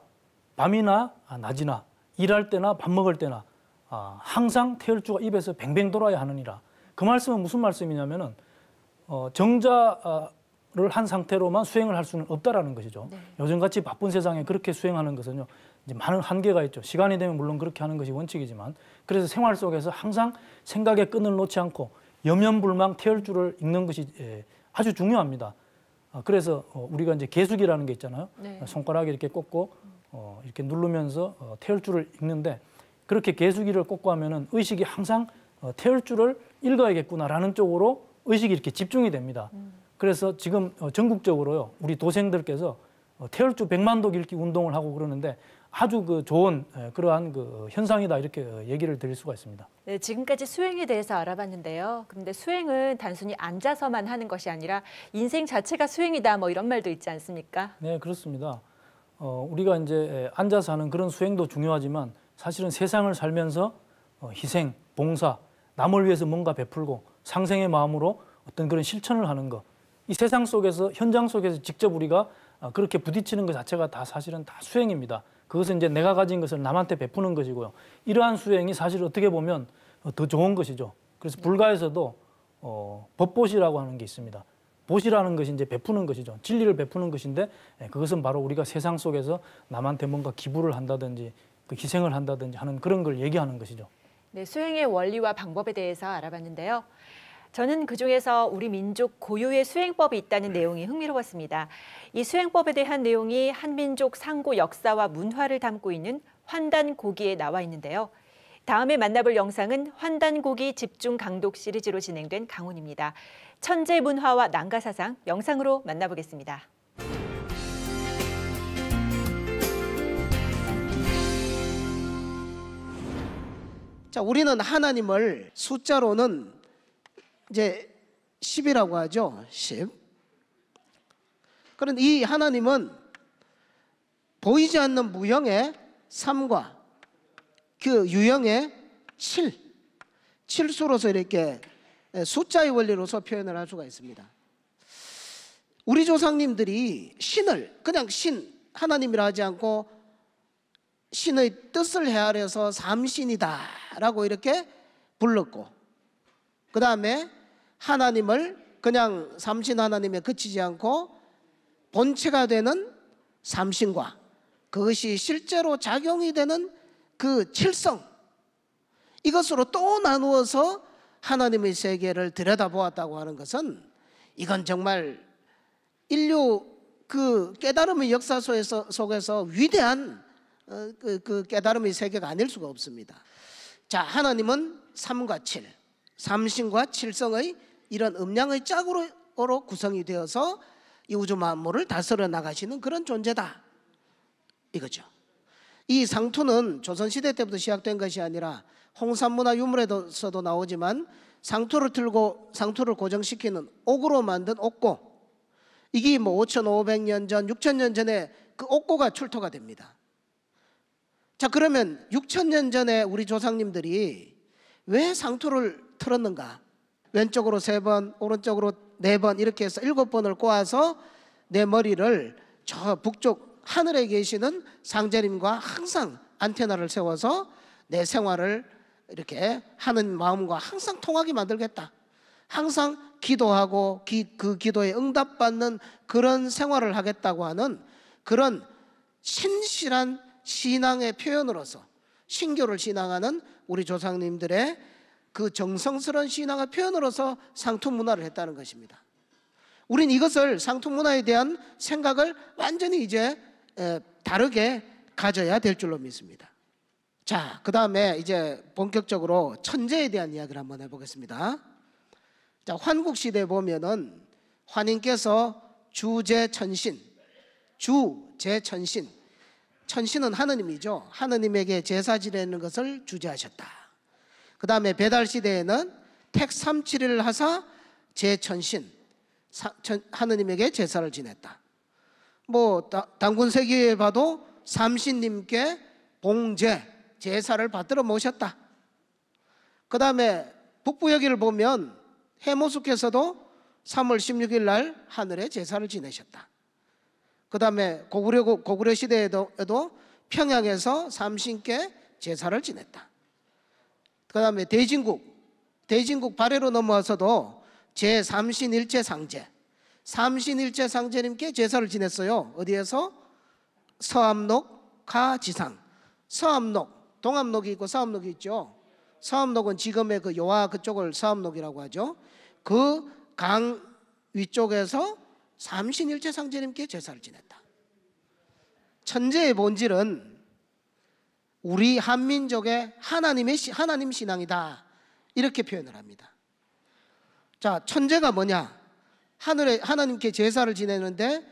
밤이나 낮이나 일할 때나 밥 먹을 때나 항상 태울주가 입에서 뱅뱅 돌아야 하느니라. 그 말씀은 무슨 말씀이냐면은 정자를 한 상태로만 수행을 할 수는 없다라는 것이죠. 네. 요즘같이 바쁜 세상에 그렇게 수행하는 것은요, 이제 많은 한계가 있죠. 시간이 되면 물론 그렇게 하는 것이 원칙이지만, 그래서 생활 속에서 항상 생각의 끈을 놓지 않고 염연불망 태열주를 읽는 것이 아주 중요합니다. 그래서 우리가 이제 계수기라는 게 있잖아요. 네. 손가락에 이렇게 꽂고 이렇게 누르면서 태열주를 읽는데, 그렇게 계수기를 꽂고 하면은 의식이 항상 태열주를 읽어야겠구나라는 쪽으로 의식이 이렇게 집중이 됩니다. 그래서 지금 전국적으로요, 우리 도생들께서 태열주 100만독 읽기 운동을 하고 그러는데 아주 그 좋은 그러한 그 현상이다 이렇게 얘기를 드릴 수가 있습니다. 네, 지금까지 수행에 대해서 알아봤는데요. 그런데 수행은 단순히 앉아서만 하는 것이 아니라 인생 자체가 수행이다 뭐 이런 말도 있지 않습니까? 네, 그렇습니다. 우리가 이제 앉아서 하는 그런 수행도 중요하지만 사실은 세상을 살면서 희생, 봉사, 남을 위해서 뭔가 베풀고 상생의 마음으로 어떤 그런 실천을 하는 것, 이 세상 속에서 현장 속에서 직접 우리가 그렇게 부딪히는 것 자체가 다 사실은 다 수행입니다. 그것은 이제 내가 가진 것을 남한테 베푸는 것이고요. 이러한 수행이 사실 어떻게 보면 더 좋은 것이죠. 그래서 불가에서도 법보시라고 하는 게 있습니다. 보시라는 것이 이제 베푸는 것이죠. 진리를 베푸는 것인데 그것은 바로 우리가 세상 속에서 남한테 뭔가 기부를 한다든지 그 희생을 한다든지 하는 그런 걸 얘기하는 것이죠. 네, 수행의 원리와 방법에 대해서 알아봤는데요. 저는 그중에서 우리 민족 고유의 수행법이 있다는 내용이 흥미로웠습니다. 이 수행법에 대한 내용이 한민족 상고 역사와 문화를 담고 있는 환단고기에 나와 있는데요. 다음에 만나볼 영상은 환단고기 집중 강독 시리즈로 진행된 강훈입니다. 천재 문화와 난가 사상 영상으로 만나보겠습니다. 자, 우리는 하나님을 숫자로는 이제 10이라고 하죠. 10. 그런데 이 하나님은 보이지 않는 무형의 3과 그 유형의 7, 7수로서 이렇게 숫자의 원리로서 표현을 할 수가 있습니다. 우리 조상님들이 신을 그냥 신, 하나님이라 하지 않고 신의 뜻을 헤아려서 삼신이다라고 이렇게 불렀고, 그 다음에 하나님을 그냥 삼신 하나님에 그치지 않고 본체가 되는 삼신과 그것이 실제로 작용이 되는 그 칠성, 이것으로 또 나누어서 하나님의 세계를 들여다보았다고 하는 것은, 이건 정말 인류 그 깨달음의 역사 속에서 위대한 그 깨달음의 세계가 아닐 수가 없습니다. 자, 하나님은 3과 7, 삼신과 칠성의 이런 음양의 짝으로 구성이 되어서 이 우주 만물을 다스려 나가시는 그런 존재다, 이거죠. 이 상투는 조선시대 때부터 시작된 것이 아니라 홍산문화 유물에서도 나오지만, 상투를 틀고 상투를 고정시키는 옥으로 만든 옥고, 이게 뭐 5,500년 전, 6,000년 전에 그 옥고가 출토가 됩니다. 자, 그러면 6,000년 전에 우리 조상님들이 왜 상투를 틀었는가? 왼쪽으로 3번, 오른쪽으로 4번 이렇게 해서 7번을 꼬아서 내 머리를 저 북쪽 하늘에 계시는 상제님과 항상 안테나를 세워서 내 생활을 이렇게 하는 마음과 항상 통하게 만들겠다. 항상 기도하고 그 기도에 응답받는 그런 생활을 하겠다고 하는 그런 신실한 신앙의 표현으로서 신교를 신앙하는 우리 조상님들의 그 정성스러운 신앙의 표현으로서 상투 문화를 했다는 것입니다. 우린 이것을 상투 문화에 대한 생각을 완전히 이제 다르게 가져야 될 줄로 믿습니다. 자, 그 다음에 이제 본격적으로 천재에 대한 이야기를 한번 해보겠습니다. 자, 환국시대에 보면은 환인께서 주제천신, 주제천신, 천신은 하느님이죠. 하느님에게 제사 지내는 것을 주제하셨다. 그 다음에 배달시대에는 택삼칠일을 하사 제천신, 하느님에게 제사를 지냈다. 뭐 단군세기에 봐도 삼신님께 봉제, 제사를 받들어 모셨다. 그 다음에 북부여기를 보면 해모숙에서도 3월 16일 날 하늘에 제사를 지내셨다. 그 다음에 고구려 시대에도 평양에서 삼신께 제사를 지냈다. 그 다음에 대진국 발해로 넘어와서도 제3신일체 상제, 삼신일체 상제님께 제사를 지냈어요. 어디에서? 서암록 가지상. 서암록, 동암록이 있고 서암록이 있죠. 서암록은 지금의 그 요하 그쪽을 서암록이라고 하죠. 그 강 위쪽에서 삼신일체 상제님께 제사를 지냈다. 천재의 본질은 우리 한민족의 하나님 신앙이다, 이렇게 표현을 합니다. 자, 천재가 뭐냐? 하나님께 제사를 지내는데,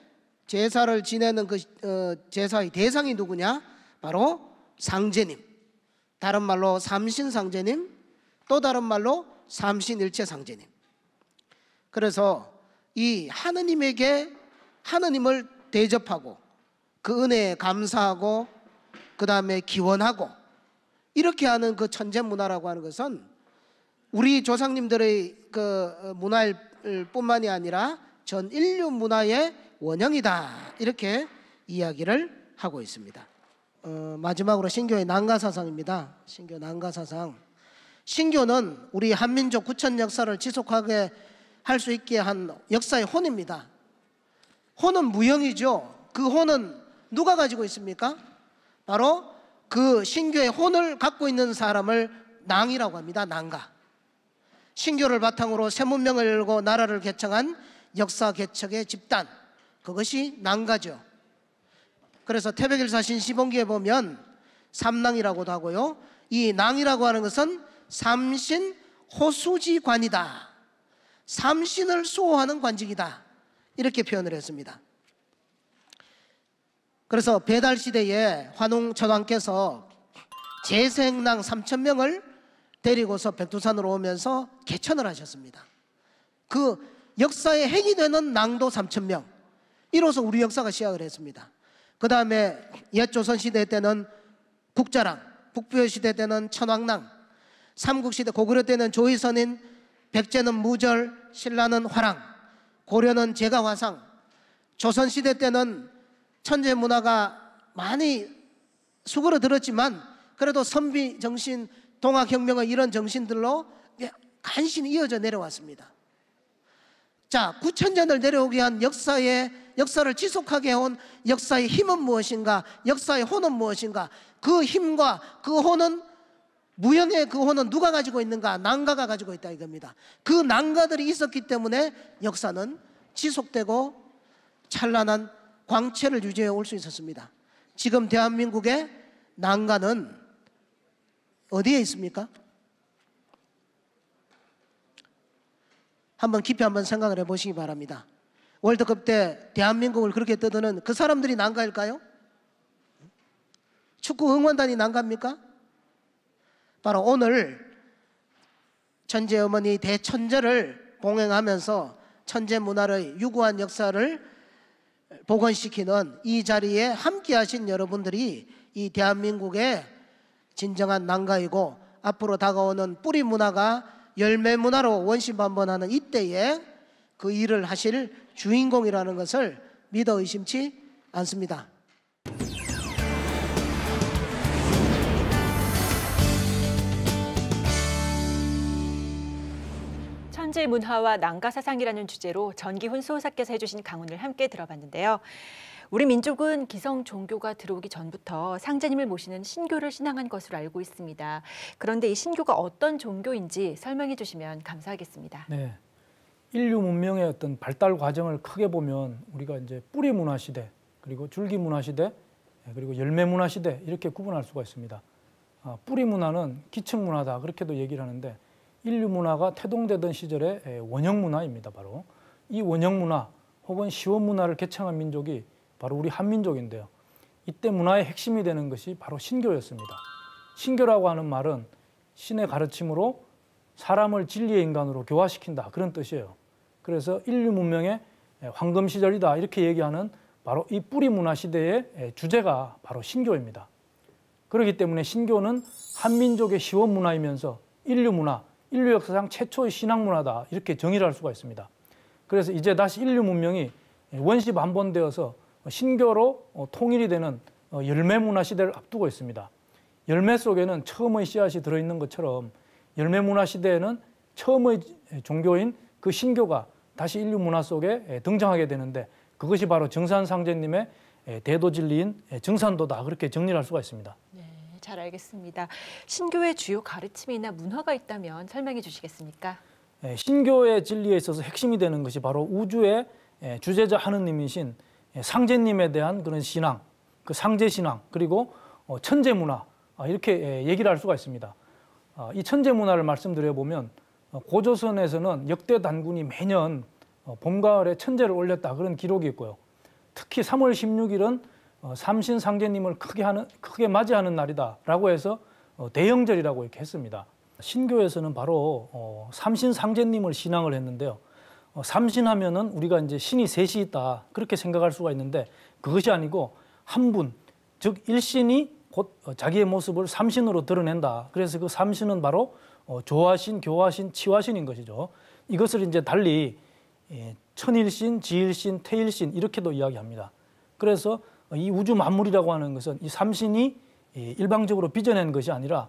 제사를 지내는 그 제사의 대상이 누구냐? 바로 상제님, 다른 말로 삼신상제님, 또 다른 말로 삼신일체 상제님. 그래서 이 하느님을 대접하고 그 은혜에 감사하고 그 다음에 기원하고 이렇게 하는 그 천재 문화라고 하는 것은 우리 조상님들의 그 문화일 뿐만이 아니라 전 인류 문화의 원형이다, 이렇게 이야기를 하고 있습니다. 마지막으로 신교의 난가사상입니다. 신교 난가사상. 신교는 우리 한민족 9천 역사를 지속하게 할 수 있게 한 역사의 혼입니다. 혼은 무형이죠. 그 혼은 누가 가지고 있습니까? 바로 그 신교의 혼을 갖고 있는 사람을 낭이라고 합니다. 낭가. 신교를 바탕으로 새 문명을 열고 나라를 개창한 역사 개척의 집단, 그것이 낭가죠. 그래서 태백일사 신시본기에 보면 삼낭이라고도 하고요, 이 낭이라고 하는 것은 삼신 호수지관이다. 삼신을 수호하는 관직이다. 이렇게 표현을 했습니다. 그래서 배달시대에 환웅천왕께서 제생낭 3,000명을 데리고서 백두산으로 오면서 개천을 하셨습니다. 그 역사의 핵이 되는 낭도 3,000명. 이로써 우리 역사가 시작을 했습니다. 그 다음에 옛조선시대 때는 국자랑, 북부여시대 때는 천왕낭, 삼국시대 고구려 때는 조의선인, 백제는 무절, 신라는 화랑, 고려는 제가화상, 조선시대 때는 천재문화가 많이 수그러들었지만 그래도 선비정신, 동학혁명의 이런 정신들로 간신히 이어져 내려왔습니다. 자, 9,000년을 내려오게 한 역사를 지속하게 해온 역사의 힘은 무엇인가? 역사의 혼은 무엇인가? 그 힘과 그 혼은, 무형의 그 혼은 누가 가지고 있는가? 낭가가 가지고 있다 이겁니다. 그 낭가들이 있었기 때문에 역사는 지속되고 찬란한 광채를 유지해 올 수 있었습니다. 지금 대한민국의 낭가는 어디에 있습니까? 한번 깊이 한번 생각을 해보시기 바랍니다. 월드컵 때 대한민국을 그렇게 떠드는 그 사람들이 난가일까요? 축구 응원단이 난가입니까? 바로 오늘 천재 어머니 대천재를 봉행하면서 천재 문화의 유구한 역사를 복원시키는 이 자리에 함께 하신 여러분들이 이 대한민국의 진정한 난가이고 앞으로 다가오는 뿌리 문화가 열매 문화로 원심반번하는 이때에 그 일을 하실 주인공이라는 것을 믿어 의심치 않습니다. 천재 문화와 낭가 사상이라는 주제로 전기훈 수호사께서 해주신 강론을 함께 들어봤는데요. 우리 민족은 기성 종교가 들어오기 전부터 상제님을 모시는 신교를 신앙한 것으로 알고 있습니다. 그런데 이 신교가 어떤 종교인지 설명해 주시면 감사하겠습니다. 네, 인류 문명의 어떤 발달 과정을 크게 보면 우리가 이제 뿌리 문화 시대, 그리고 줄기 문화 시대, 그리고 열매 문화 시대 이렇게 구분할 수가 있습니다. 뿌리 문화는 기층 문화다 그렇게도 얘기를 하는데 인류 문화가 태동되던 시절의 원형 문화입니다. 바로 이 원형 문화 혹은 시원 문화를 개창한 민족이 바로 우리 한민족인데요. 이때 문화의 핵심이 되는 것이 바로 신교였습니다. 신교라고 하는 말은 신의 가르침으로 사람을 진리의 인간으로 교화시킨다 그런 뜻이에요. 그래서 인류 문명의 황금 시절이다 이렇게 얘기하는 바로 이 뿌리 문화 시대의 주제가 바로 신교입니다. 그렇기 때문에 신교는 한민족의 시원 문화이면서 인류 문화, 인류 역사상 최초의 신앙 문화다 이렇게 정의를 할 수가 있습니다. 그래서 이제 다시 인류 문명이 원시 반번되어서 신교로 통일이 되는 열매 문화 시대를 앞두고 있습니다. 열매 속에는 처음의 씨앗이 들어있는 것처럼 열매 문화 시대에는 처음의 종교인 그 신교가 다시 인류 문화 속에 등장하게 되는데 그것이 바로 정산상제님의 대도진리인 증산도다 그렇게 정리를 할 수가 있습니다. 네, 잘 알겠습니다. 신교의 주요 가르침이나 문화가 있다면 설명해 주시겠습니까? 신교의 진리에 있어서 핵심이 되는 것이 바로 우주의 주제자 하느님이신 상제님에 대한 그런 신앙, 그 상제신앙, 그리고 천재문화 이렇게 얘기를 할 수가 있습니다. 이 천재문화를 말씀드려보면 고조선에서는 역대 단군이 매년 봄, 가을에 천재를 올렸다 그런 기록이 있고요. 특히 3월 16일은 삼신상제님을 크게 맞이하는 날이다라고 해서 대영절이라고 이렇게 했습니다. 신교에서는 바로 삼신상제님을 신앙을 했는데요. 삼신하면은 우리가 이제 신이 셋이 있다 그렇게 생각할 수가 있는데 그것이 아니고 한 분, 즉 일신이 곧 자기의 모습을 삼신으로 드러낸다. 그래서 그 삼신은 바로 조화신, 교화신, 치화신인 것이죠. 이것을 이제 달리 천일신, 지일신, 태일신 이렇게도 이야기합니다. 그래서 이 우주 만물이라고 하는 것은 이 삼신이 일방적으로 빚어낸 것이 아니라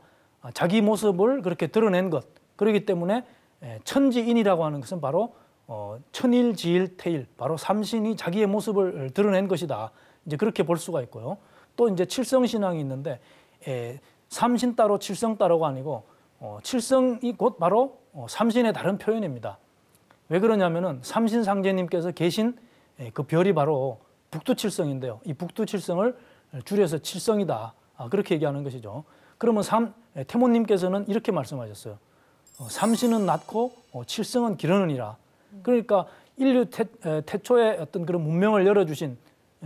자기 모습을 그렇게 드러낸 것. 그렇기 때문에 천지인이라고 하는 것은 바로 천일, 지일, 태일, 바로 삼신이 자기의 모습을 드러낸 것이다. 이제 그렇게 볼 수가 있고요. 또 이제 칠성신앙이 있는데 삼신 따로 칠성 따로가 아니고 칠성이 곧 바로 삼신의 다른 표현입니다. 왜 그러냐면은 삼신상제님께서 계신 그 별이 바로 북두칠성인데요. 이 북두칠성을 줄여서 칠성이다. 그렇게 얘기하는 것이죠. 그러면 태모님께서는 이렇게 말씀하셨어요. 삼신은 낮고 칠성은 기르느니라. 그러니까 인류 태초의 어떤 그런 문명을 열어주신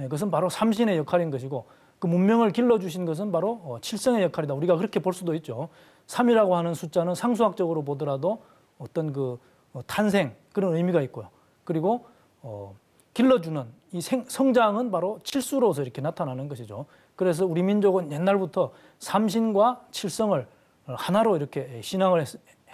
것은 바로 삼신의 역할인 것이고 그 문명을 길러주신 것은 바로 칠성의 역할이다. 우리가 그렇게 볼 수도 있죠. 3이라고 하는 숫자는 상수학적으로 보더라도 어떤 그 탄생 그런 의미가 있고요. 그리고 길러주는 이 성장은 바로 칠수로서 이렇게 나타나는 것이죠. 그래서 우리 민족은 옛날부터 삼신과 칠성을 하나로 이렇게 신앙을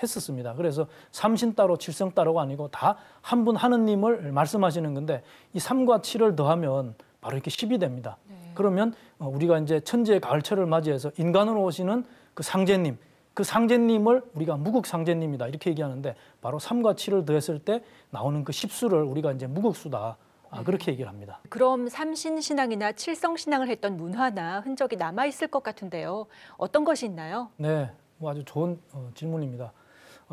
했었습니다. 그래서 삼신 따로 칠성 따로가 아니고 다 한 분 하느님을 말씀하시는 건데 이 3과 7을 더하면 바로 이렇게 10이 됩니다. 그러면 우리가 이제 천지의 가을철을 맞이해서 인간으로 오시는 그 상제님, 그 상제님을 우리가 무극상제님이다 이렇게 얘기하는데 바로 3과 7을 더했을 때 나오는 그 10수를 우리가 이제 무극수다. 그렇게 얘기를 합니다. 그럼 삼신신앙이나 칠성신앙을 했던 문화나 흔적이 남아있을 것 같은데요. 어떤 것이 있나요? 네, 뭐 아주 좋은 질문입니다.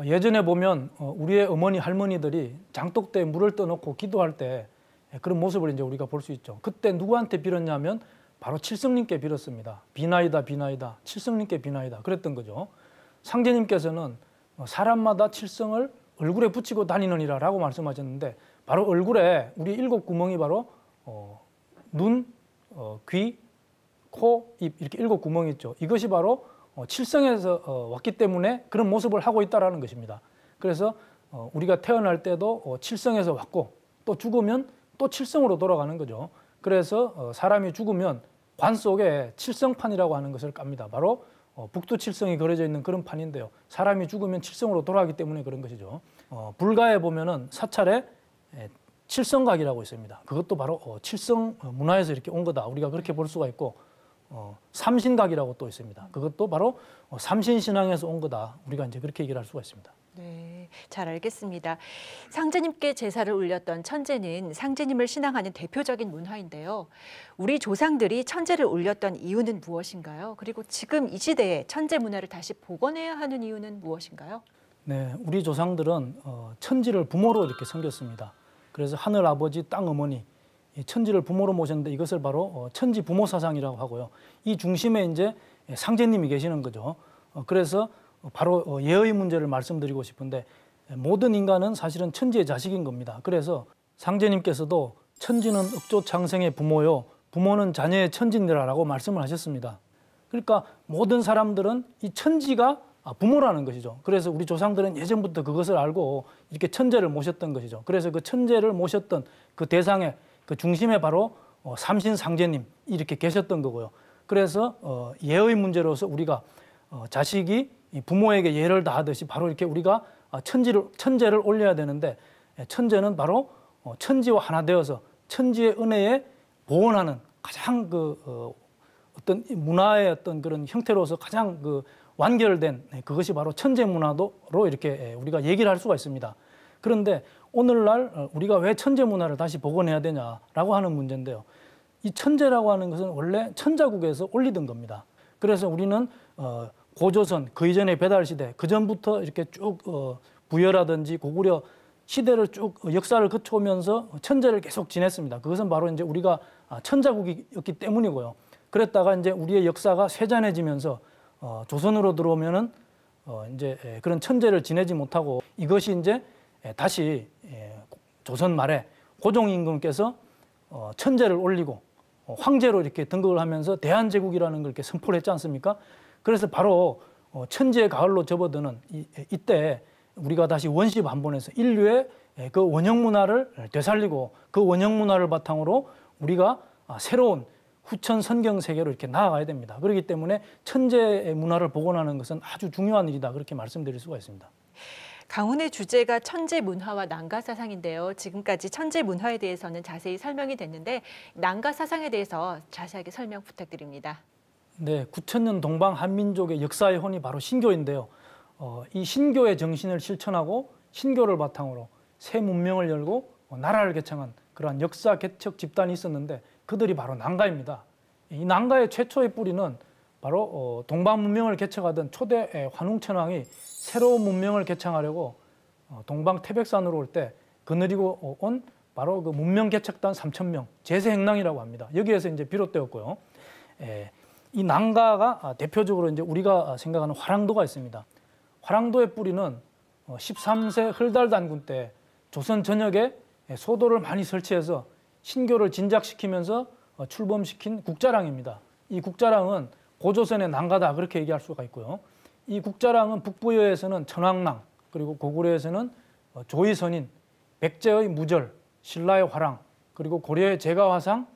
예전에 보면 우리의 어머니, 할머니들이 장독대에 물을 떠놓고 기도할 때 그런 모습을 이제 우리가 볼 수 있죠. 그때 누구한테 빌었냐면 바로 칠성님께 빌었습니다. 비나이다, 비나이다, 칠성님께 비나이다 그랬던 거죠. 상제님께서는 사람마다 칠성을 얼굴에 붙이고 다니느니라 라고 말씀하셨는데 바로 얼굴에 우리 7 구멍이 바로 눈, 귀, 코, 입 이렇게 7 구멍이 있죠. 이것이 바로 칠성에서 왔기 때문에 그런 모습을 하고 있다는 것입니다. 그래서 우리가 태어날 때도 칠성에서 왔고 또 죽으면 또 칠성으로 돌아가는 거죠. 그래서 사람이 죽으면 관 속에 칠성판이라고 하는 것을 깝니다. 바로 북두칠성이 그려져 있는 그런 판인데요. 사람이 죽으면 칠성으로 돌아가기 때문에 그런 것이죠. 불가에 보면은 사찰에 칠성각이라고 있습니다. 그것도 바로 칠성 문화에서 이렇게 온 거다. 우리가 그렇게 볼 수가 있고 삼신각이라고 또 있습니다. 그것도 바로 삼신신앙에서 온 거다. 우리가 이제 그렇게 얘기를 할 수가 있습니다. 네, 잘 알겠습니다. 상제님께 제사를 올렸던 천제는 상제님을 신앙하는 대표적인 문화인데요. 우리 조상들이 천제를 올렸던 이유는 무엇인가요? 그리고 지금 이 시대에 천제 문화를 다시 복원해야 하는 이유는 무엇인가요? 네, 우리 조상들은 천지를 부모로 이렇게 섬겼습니다. 그래서 하늘 아버지, 땅 어머니, 이 천지를 부모로 모셨는데 이것을 바로 천지 부모 사상이라고 하고요. 이 중심에 이제 상제님이 계시는 거죠. 그래서 바로 예의 문제를 말씀드리고 싶은데 모든 인간은 사실은 천지의 자식인 겁니다. 그래서 상제님께서도 천지는 억조창생의 부모요, 부모는 자녀의 천지니라라고 말씀을 하셨습니다. 그러니까 모든 사람들은 이 천지가 부모라는 것이죠. 그래서 우리 조상들은 예전부터 그것을 알고 이렇게 천재를 모셨던 것이죠. 그래서 그 천재를 모셨던 그 대상의 그 중심에 바로 삼신상제님 이렇게 계셨던 거고요. 그래서 예의 문제로서 우리가 자식이 부모에게 예를 다하듯이 바로 이렇게 우리가 천재를 올려야 되는데 천재는 바로 천지와 하나 되어서 천지의 은혜에 보원하는 가장 어떤 문화의 어떤 그런 형태로서 가장 완결된 그것이 바로 천재 문화로 이렇게 우리가 얘기를 할 수가 있습니다. 그런데 오늘날 우리가 왜 천재 문화를 다시 복원해야 되냐라고 하는 문제인데요. 이 천재라고 하는 것은 원래 천자국에서 올리던 겁니다. 그래서 우리는 고조선, 그 이전의 배달시대, 그 전부터 이렇게 쭉 부여라든지 고구려 시대를 쭉 역사를 거쳐오면서 천재를 계속 지냈습니다. 그것은 바로 이제 우리가 천자국이었기 때문이고요. 그랬다가 이제 우리의 역사가 쇠잔해지면서 조선으로 들어오면은 이제 그런 천재를 지내지 못하고 이것이 이제 다시 조선 말에 고종임금께서 천재를 올리고 황제로 이렇게 등극을 하면서 대한제국이라는 걸 이렇게 선포를 했지 않습니까? 그래서 바로 천지의 가을로 접어드는 이때 우리가 다시 원시 반본에서 인류의 그 원형 문화를 되살리고 그 원형 문화를 바탕으로 우리가 새로운 후천 선경 세계로 이렇게 나아가야 됩니다. 그렇기 때문에 천재의 문화를 복원하는 것은 아주 중요한 일이다. 그렇게 말씀드릴 수가 있습니다. 강훈의 주제가 천재 문화와 난가 사상인데요. 지금까지 천재 문화에 대해서는 자세히 설명이 됐는데 난가 사상에 대해서 자세하게 설명 부탁드립니다. 네, 9,000년 동방 한민족의 역사의 혼이 바로 신교인데요. 이 신교의 정신을 실천하고 신교를 바탕으로 새 문명을 열고 나라를 개창한 그러한 역사 개척 집단이 있었는데 그들이 바로 난가입니다. 이 난가의 최초의 뿌리는 바로 동방 문명을 개척하던 초대 환웅천왕이 새로운 문명을 개창하려고 동방 태백산으로 올 때 거느리고 온 바로 그 문명 개척단 3,000명 제세행랑이라고 합니다. 여기에서 이제 비롯되었고요. 이 난가가 대표적으로 이제 우리가 생각하는 화랑도가 있습니다. 화랑도의 뿌리는 13세 헐달단군 때 조선 전역에 소도를 많이 설치해서 신교를 진작시키면서 출범시킨 국자랑입니다. 이 국자랑은 고조선의 난가다 그렇게 얘기할 수가 있고요. 이 국자랑은 북부여에서는 천왕랑, 그리고 고구려에서는 조의선인, 백제의 무절, 신라의 화랑, 그리고 고려의 제가화상,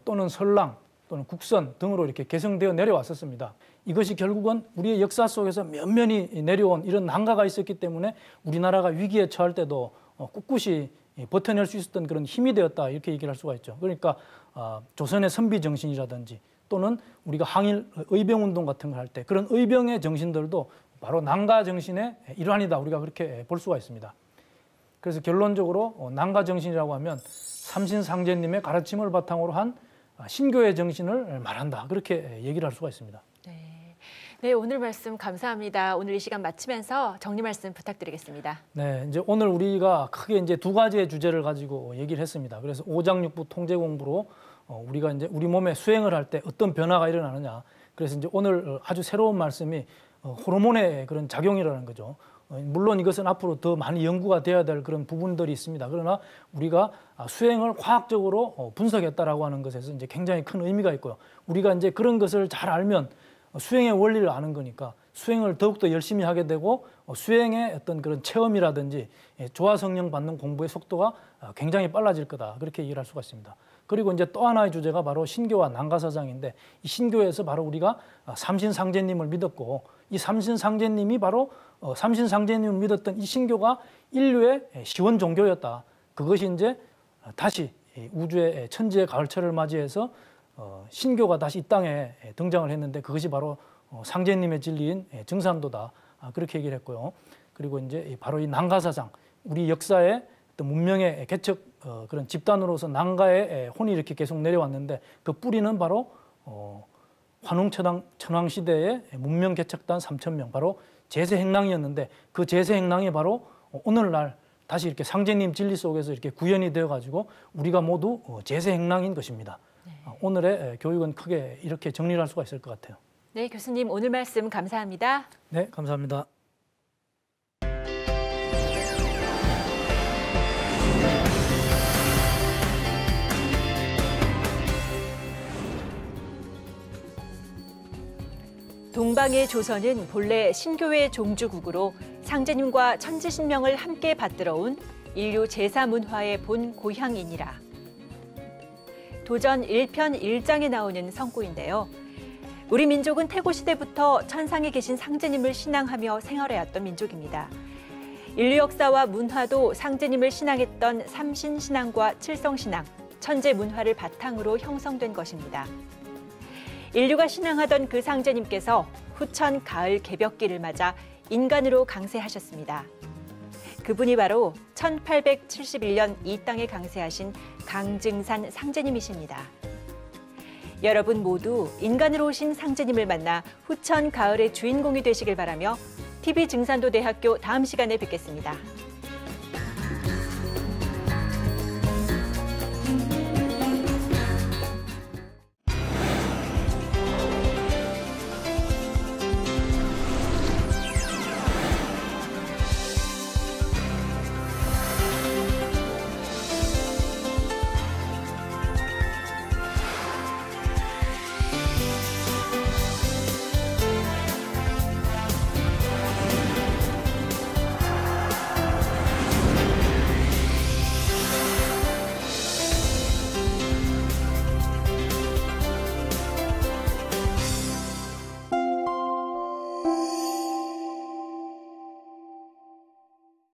또는 설랑, 또는 국선 등으로 이렇게 개성되어 내려왔었습니다. 이것이 결국은 우리의 역사 속에서 면면이 내려온 이런 난가가 있었기 때문에 우리나라가 위기에 처할 때도 꿋꿋이 버텨낼 수 있었던 그런 힘이 되었다 이렇게 얘기를 할 수가 있죠. 그러니까 조선의 선비 정신이라든지 또는 우리가 항일 의병운동 같은 걸 할 때 그런 의병의 정신들도 바로 난가 정신의 일환이다 우리가 그렇게 볼 수가 있습니다. 그래서 결론적으로 난가 정신이라고 하면 삼신상제님의 가르침을 바탕으로 한 신교의 정신을 말한다 그렇게 얘기를 할 수가 있습니다. 네, 오늘 말씀 감사합니다. 오늘 이 시간 마치면서 정리 말씀 부탁드리겠습니다. 네, 이제 오늘 우리가 크게 이제 두 가지의 주제를 가지고 얘기를 했습니다. 그래서 오장육부 통제 공부로 우리가 이제 우리 몸에 수행을 할 때 어떤 변화가 일어나느냐. 그래서 이제 오늘 아주 새로운 말씀이 호르몬의 그런 작용이라는 거죠. 물론 이것은 앞으로 더 많이 연구가 돼야 될 그런 부분들이 있습니다. 그러나 우리가 수행을 과학적으로 분석했다라고 하는 것에서 이제 굉장히 큰 의미가 있고요. 우리가 이제 그런 것을 잘 알면 수행의 원리를 아는 거니까 수행을 더욱더 열심히 하게 되고 수행의 어떤 그런 체험이라든지 조화성령 받는 공부의 속도가 굉장히 빨라질 거다. 그렇게 얘기를 할 수가 있습니다. 그리고 이제 또 하나의 주제가 바로 신교와 난가사상인데 이 신교에서 바로 우리가 삼신상제님을 믿었고 이 삼신상제님이 바로 삼신상제님을 믿었던 이 신교가 인류의 시원 종교였다. 그것이 이제 다시 우주의 천지의 가을철을 맞이해서 신교가 다시 이 땅에 등장을 했는데 그것이 바로 상제님의 진리인 증산도다. 그렇게 얘기를 했고요. 그리고 이제 바로 이 난가사상, 우리 역사의 어떤 문명의 개척 그런 집단으로서 난가의 혼이 이렇게 계속 내려왔는데 그 뿌리는 바로 환웅천왕 시대의 문명 개척단 3,000명 바로 제세행랑이었는데 그 제세행랑이 바로 오늘날 다시 이렇게 상제님 진리 속에서 이렇게 구현이 되어 가지고 우리가 모두 제세행랑인 것입니다. 오늘의 교육은 크게 이렇게 정리를 할 수가 있을 것 같아요. 네, 교수님 오늘 말씀 감사합니다. 네, 감사합니다. 동방의 조선은 본래 신교의 종주국으로 상제님과 천지신명을 함께 받들어온 인류 제사문화의 본 고향이니라. 도전 1편 1장에 나오는 성구인데요. 우리 민족은 태고 시대부터 천상에 계신 상제님을 신앙하며 생활해왔던 민족입니다. 인류 역사와 문화도 상제님을 신앙했던 삼신신앙과 칠성신앙, 천재문화를 바탕으로 형성된 것입니다. 인류가 신앙하던 그 상제님께서 후천 가을 개벽기를 맞아 인간으로 강세하셨습니다. 그분이 바로 1871년 이 땅에 강세하신 강증산 상제님이십니다. 여러분 모두 인간으로 오신 상제님을 만나 후천 가을의 주인공이 되시길 바라며 TV증산도대학교 다음 시간에 뵙겠습니다.